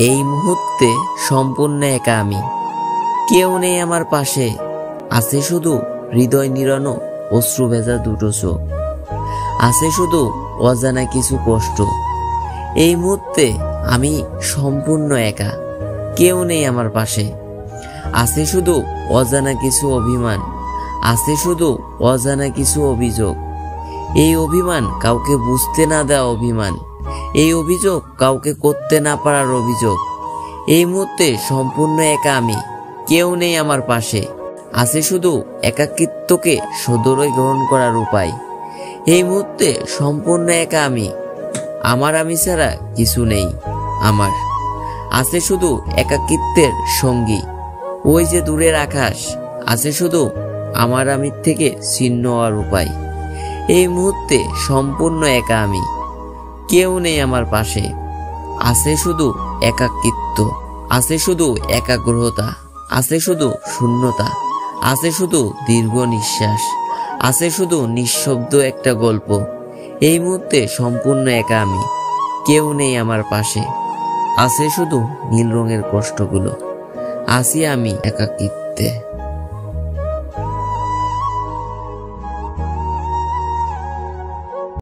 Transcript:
এই মুহূর্তে সম্পূর্ণ একা আমি, কেউ নেই আমার পাশে। আছে শুধু হৃদয় নিরানো অশ্রু ভেজা দুটো চোখ, আছে শুধু অজানা কিছু কষ্ট। এই মুহূর্তে আমি সম্পূর্ণ একা, কেউ নেই আমার পাশে। আছে শুধু অজানা কিছু অভিমান, আছে শুধু অজানা কিছু অভিযোগ। এই অভিমান কাউকে বুঝতে না দেওয়া অভিমান, এই অভিযোগ কাউকে করতে না পারার অভিযোগ। এই মুহূর্তে সম্পূর্ণ একা আমি, কেউ নেই আমার পাশে। আছে শুধু একাকিত্বকে সদরে গ্রহণ করার উপায়। এই মুহূর্তে সম্পূর্ণ একা আমি, আমার আমি ছাড়া কিছু নেই আমার। আছে শুধু একাকিত্বের সঙ্গী, ওই যে দূরের আকাশ। আছে শুধু আমার আমির থেকে ছিন্ন হওয়ার উপায়। এই মুহূর্তে সম্পূর্ণ একা আমি, কেউ নেই আমার পাশে। আছে শুধু একাকিত্ব, আছে শুধু একাগ্রতা, আছে শুধু শূন্যতা, আছে শুধু দীর্ঘ নিঃশ্বাস, আছে শুধু নিঃশব্দ একটা গল্প। এই মুহূর্তে সম্পূর্ণ একা আমি, কেউ নেই আমার পাশে। আছে শুধু নীল রঙের কষ্টগুলো, আছি আমি একাকিত্বে।